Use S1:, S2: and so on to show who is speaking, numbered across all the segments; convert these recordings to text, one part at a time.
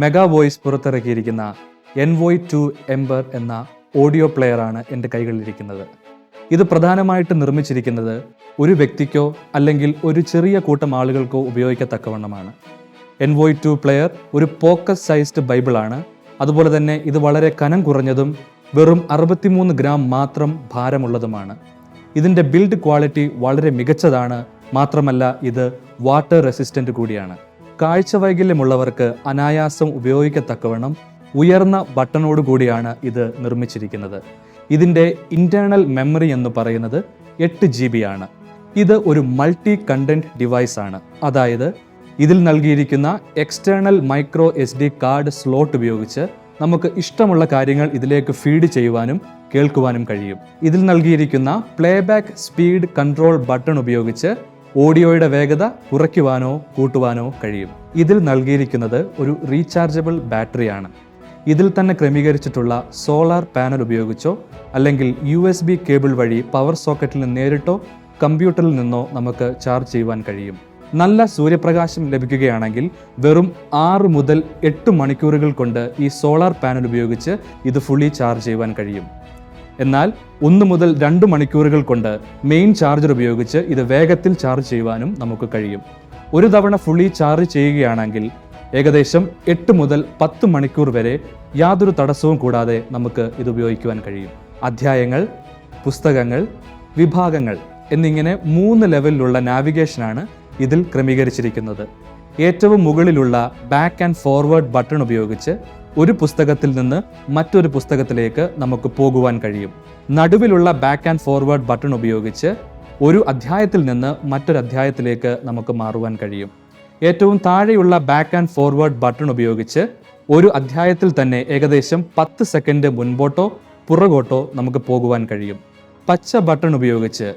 S1: Mega voice പുറത്തിറക്കിയിരിക്കുന്ന Envoy 2 Ember എന്ന audio പ്ലെയറാണ് എൻ്റെ കൈകളിലിരിക്കുന്നത്. ഇത് പ്രധാനമായിട്ട് നിർമ്മിച്ചിരിക്കുന്നത് ഒരു വ്യക്തിക്കോ അല്ലെങ്കിൽ ഒരു ചെറിയ കൂട്ടം ആളുകൾക്കോ ഉപയോഗിക്കത്തക്കവണ്ണമാണ്. Envoy 2 പ്ലെയർ ഒരു പോക്കറ്റ് സൈസ്ഡ് ബൈബിളാണ്. അതുപോലെ തന്നെ ഇത് വളരെ കനം കുറഞ്ഞതും വെറും 63 ഗ്രാം മാത്രം ഭാരമുള്ളതുമാണ്. ഇതിൻ്റെ ബിൽഡ് ക്വാളിറ്റി വളരെ മികച്ചതാണ്. മാത്രമല്ല ഇത് വാട്ടർ റെസിസ്റ്റൻ്റ് കൂടിയാണ്. കാഴ്ച വൈകല്യമുള്ളവർക്ക് അനായാസം ഉപയോഗിക്കത്തക്കവണ്ണം ഉയർന്ന ബട്ടണോട് കൂടിയാണ് ഇത് നിർമ്മിച്ചിരിക്കുന്നത്. ഇതിൻ്റെ ഇൻറ്റേർണൽ മെമ്മറി എന്ന് പറയുന്നത് 8 GB ആണ്. ഇത് ഒരു മൾട്ടി കണ്ടന്റ് ഡിവൈസ് ആണ്. അതായത് ഇതിൽ നൽകിയിരിക്കുന്ന external micro SD card slot ഉപയോഗിച്ച് നമുക്ക് ഇഷ്ടമുള്ള കാര്യങ്ങൾ ഇതിലേക്ക് ഫീഡ് ചെയ്യുവാനും കേൾക്കുവാനും കഴിയും. ഇതിൽ നൽകിയിരിക്കുന്ന പ്ലേബാക്ക് സ്പീഡ് കൺട്രോൾ ബട്ടൺ ഉപയോഗിച്ച് ഓഡിയോയുടെ വേഗത കുറയ്ക്കുവാനോ കൂട്ടുവാനോ കഴിയും. ഇതിൽ നൽകിയിരിക്കുന്നത് ഒരു റീചാർജബിൾ ബാറ്ററിയാണ്. ഇതിൽ തന്നെ ക്രമീകരിച്ചിട്ടുള്ള സോളാർ പാനൽ ഉപയോഗിച്ചോ അല്ലെങ്കിൽ USB കേബിൾ വഴി പവർ സോക്കറ്റിൽ നിന്ന് നേരിട്ടോ കമ്പ്യൂട്ടറിൽ നിന്നോ നമുക്ക് ചാർജ് ചെയ്യുവാൻ കഴിയും. നല്ല സൂര്യപ്രകാശം ലഭിക്കുകയാണെങ്കിൽ വെറും 6 മുതൽ 8 മണിക്കൂറുകൾ കൊണ്ട് ഈ സോളാർ പാനൽ ഉപയോഗിച്ച് ഇത് ഫുള്ളി ചാർജ് ചെയ്യുവാൻ കഴിയും. എന്നാൽ 1 മുതൽ 2 മണിക്കൂറുകൾ കൊണ്ട് മെയിൻ ചാർജർ ഉപയോഗിച്ച് ഇത് വേഗത്തിൽ ചാർജ് ചെയ്യുവാനും നമുക്ക് കഴിയും. ഒരു തവണ ഫുള്ളി ചാർജ് ചെയ്യുകയാണെങ്കിൽ ഏകദേശം 8 മുതൽ 10 മണിക്കൂർ വരെ യാതൊരു തടസ്സവും കൂടാതെ നമുക്ക് ഇത് ഉപയോഗിക്കുവാൻ കഴിയും. അധ്യായങ്ങൾ, പുസ്തകങ്ങൾ, വിഭാഗങ്ങൾ എന്നിങ്ങനെ 3 ലെവലിലുള്ള നാവിഗേഷനാണ് ഇതിൽ ക്രമീകരിച്ചിരിക്കുന്നത്. ഏറ്റവും മുകളിലുള്ള ബാക്ക് ആൻഡ് ഫോർവേഡ് ബട്ടൺ ഉപയോഗിച്ച് ഒരു പുസ്തകത്തിൽ നിന്ന് മറ്റൊരു പുസ്തകത്തിലേക്ക് നമുക്ക് പോകുവാൻ കഴിയും. നടുവിലുള്ള ബാക്ക് ആൻഡ് ഫോർവേഡ് ബട്ടൺ ഉപയോഗിച്ച് ഒരു അധ്യായത്തിൽ നിന്ന് മറ്റൊരു അധ്യായത്തിലേക്ക് നമുക്ക് മാറുവാൻ കഴിയും. ഏറ്റവും താഴെയുള്ള ബാക്ക് ആൻഡ് ഫോർവേഡ് ബട്ടൺ ഉപയോഗിച്ച് ഒരു അധ്യായത്തിൽ തന്നെ ഏകദേശം 10 സെക്കൻഡ് മുൻപോട്ടോ പുറകോട്ടോ നമുക്ക് പോകുവാൻ കഴിയും. പച്ച ബട്ടൺ ഉപയോഗിച്ച്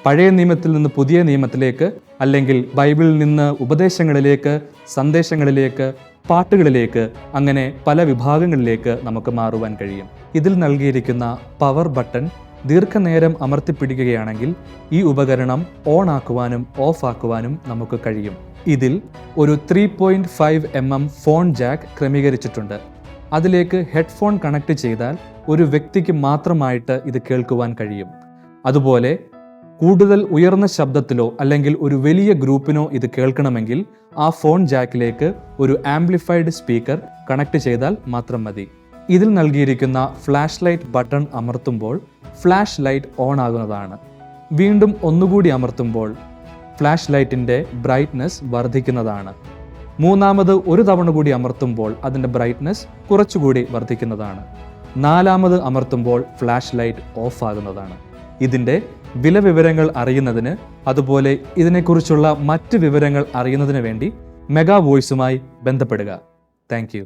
S1: പഴയ നിയമത്തിൽ നിന്ന് പുതിയ നിയമത്തിലേക്ക്, അല്ലെങ്കിൽ ബൈബിളിൽ നിന്ന് ഉപദേശങ്ങളിലേക്ക്, സന്ദേശങ്ങളിലേക്ക്, പാട്ടുകളിലേക്ക്, അങ്ങനെ പല വിഭാഗങ്ങളിലേക്ക് നമുക്ക് മാറുവാൻ കഴിയും. ഇതിൽ നൽകിയിരിക്കുന്ന പവർ ബട്ടൺ ദീർഘനേരം അമർത്തിപ്പിടിക്കുകയാണെങ്കിൽ ഈ ഉപകരണം ഓൺ ആക്കുവാനും ഓഫ് ആക്കുവാനും നമുക്ക് കഴിയും. ഇതിൽ ഒരു 3.5 mm ഫോൺ ജാക്ക് ക്രമീകരിച്ചിട്ടുണ്ട്. അതിലേക്ക് ഹെഡ്ഫോൺ കണക്ട് ചെയ്താൽ ഒരു വ്യക്തിക്ക് മാത്രമായിട്ട് ഇത് കേൾക്കുവാൻ കഴിയും. അതുപോലെ കൂടുതൽ ഉയർന്ന ശബ്ദത്തിലോ അല്ലെങ്കിൽ ഒരു വലിയ ഗ്രൂപ്പിനോ ഇത് കേൾക്കണമെങ്കിൽ ആ ഫോൺ ജാക്കിലേക്ക് ഒരു ആംപ്ലിഫൈഡ് സ്പീക്കർ കണക്ട് ചെയ്താൽ മാത്രം മതി. ഇതിൽ നൽകിയിരിക്കുന്ന ഫ്ലാഷ് ലൈറ്റ് ബട്ടൺ അമർത്തുമ്പോൾ ഫ്ലാഷ് ലൈറ്റ് ഓൺ ആകുന്നതാണ്. വീണ്ടും ഒന്നുകൂടി അമർത്തുമ്പോൾ ഫ്ലാഷ് ലൈറ്റിൻ്റെ ബ്രൈറ്റ്നസ് വർദ്ധിക്കുന്നതാണ്. മൂന്നാമത് ഒരു തവണ കൂടി അമർത്തുമ്പോൾ അതിൻ്റെ ബ്രൈറ്റ്നസ് കുറച്ചുകൂടി വർദ്ധിക്കുന്നതാണ്. 4ാമത് അമർത്തുമ്പോൾ ഫ്ലാഷ് ലൈറ്റ് ഓഫ് ആകുന്നതാണ്. ഇതിൻ്റെ വിവരങ്ങൾ അറിയുന്നതിന്, അതുപോലെ ഇതിനെക്കുറിച്ചുള്ള മറ്റ് വിവരങ്ങൾ അറിയുന്നതിന് വേണ്ടി മെഗാ വോയിസുമായി ബന്ധപ്പെടുക. Thank you.